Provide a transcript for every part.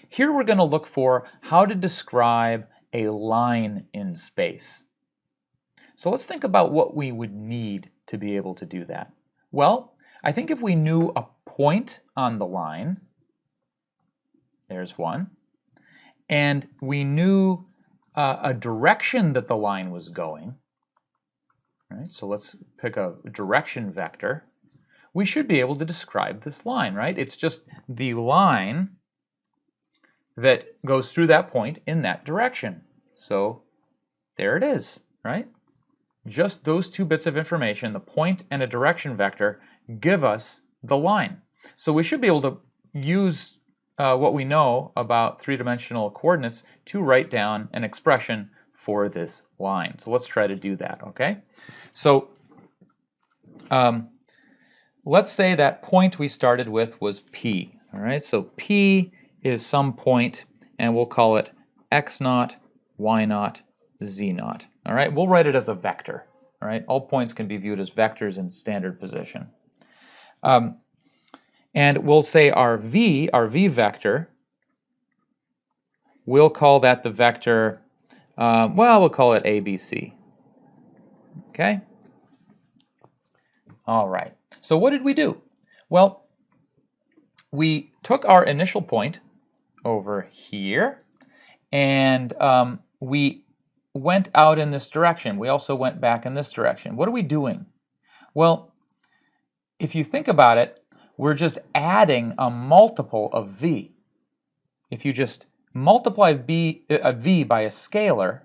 Here we're going to look for how to describe a line in space. So let's think about what we would need to be able to do that. Well, I think if we knew a point on the line, there's one, and we knew a direction that the line was going, right? So let's pick a direction vector. We should be able to describe this line, right? It's just the line that goes through that point in that direction. So there it is, right? Just those two bits of information, the point and a direction vector, give us the line. So we should be able to use what we know about three-dimensional coordinates to write down an expression for this line. So let's try to do that, okay? So let's say that point we started with was P, all right? So P is some point, and we'll call it x naught, y naught, z naught, all right? We'll write it as a vector, all right? All points can be viewed as vectors in standard position. And we'll say our v vector, we'll call that the vector, well, we'll call it ABC. Okay? All right. So what did we do? Well, we took our initial point over here, and we went out in this direction. We also went back in this direction. What are we doing? Well, if you think about it, we're just adding a multiple of v. If you just multiply v by a scalar,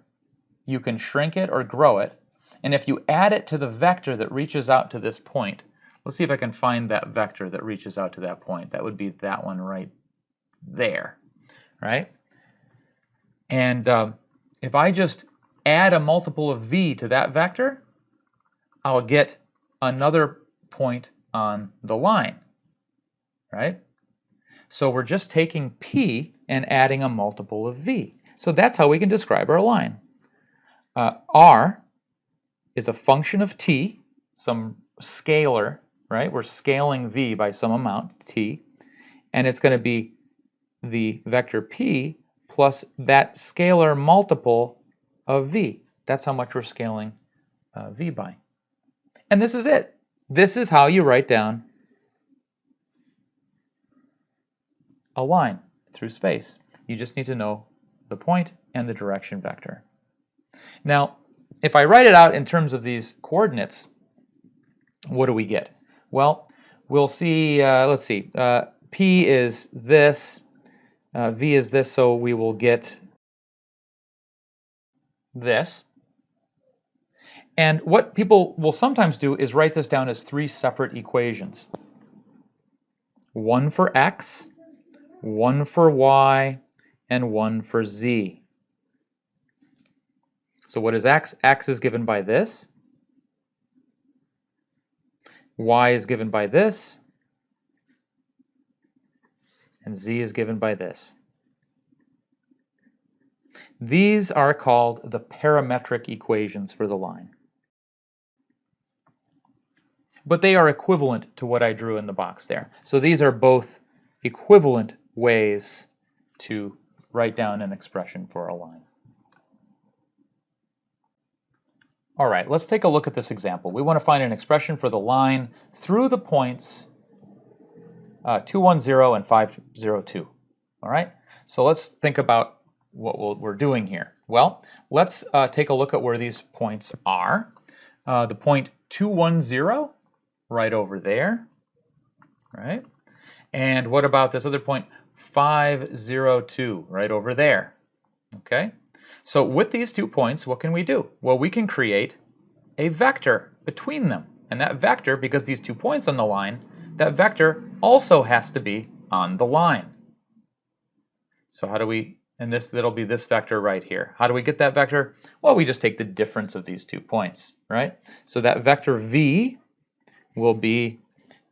you can shrink it or grow it. And if you add it to the vector that reaches out to this point, let's see if I can find that vector that reaches out to that point. That would be that one right there, right? And if I just add a multiple of v to that vector, I'll get another point on the line, right? So we're just taking P and adding a multiple of V. So that's how we can describe our line. R is a function of T, some scalar, right? We're scaling V by some amount, T, and it's going to be the vector P plus that scalar multiple of V. That's how much we're scaling V by. And this is it. This is how you write down a line through space. You just need to know the point and the direction vector. Now, if I write it out in terms of these coordinates, what do we get? Well, we'll see, let's see, P is this, V is this, so we will get this. And what people will sometimes do is write this down as three separate equations. One for x, one for y, and one for z. So what is x? X is given by this. Y is given by this. And z is given by this. These are called the parametric equations for the line. But they are equivalent to what I drew in the box there. So these are both equivalent ways to write down an expression for a line. All right, let's take a look at this example. We want to find an expression for the line through the points 210 and 502. All right, so let's think about what we're doing here. Well, let's take a look at where these points are. The point 210, right over there, right? And what about this other point 502, right over there? Okay, so with these 2 points, what can we do? Well, we can create a vector between them. And that vector, because these 2 points on the line, that vector also has to be on the line. So how do we, and that'll be this vector right here. How do we get that vector? Well, we just take the difference of these 2 points, right? So that vector V will be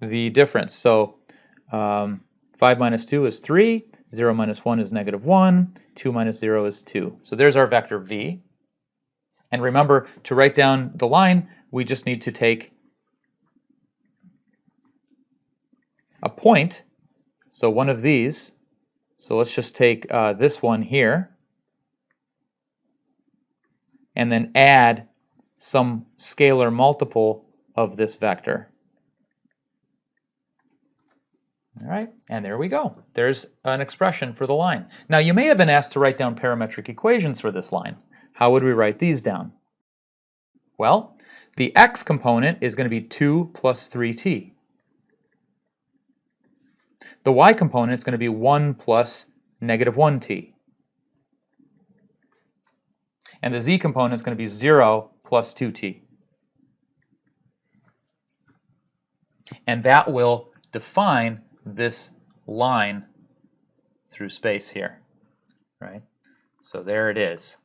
the difference. So 5 minus 2 is 3, 0 minus 1 is -1, 2 minus 0 is 2. So there's our vector V. And remember, to write down the line, we just need to take a point, so one of these, So let's just take this one here and then add some scalar multiple of this vector. All right, and there we go. There's an expression for the line. Now, you may have been asked to write down parametric equations for this line. How would we write these down? Well, the x component is going to be 2 plus 3t. The y component is going to be 1 plus negative 1t. And the z component is going to be 0 plus 2t. And that will define this line through space here, right? So there it is.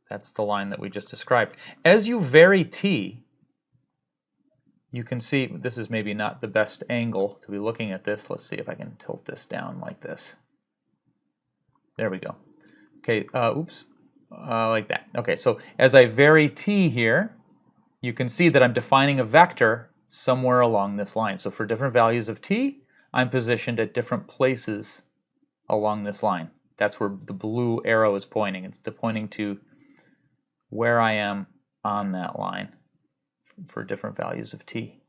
That's the line that we just described. As you vary t, you can see, this is maybe not the best angle to be looking at this. Let's see if I can tilt this down like this. There we go. Okay, oops, like that. Okay, so as I vary t here, you can see that I'm defining a vector somewhere along this line. So for different values of t, I'm positioned at different places along this line. That's where the blue arrow is pointing. It's pointing to where I am on that line for different values of t.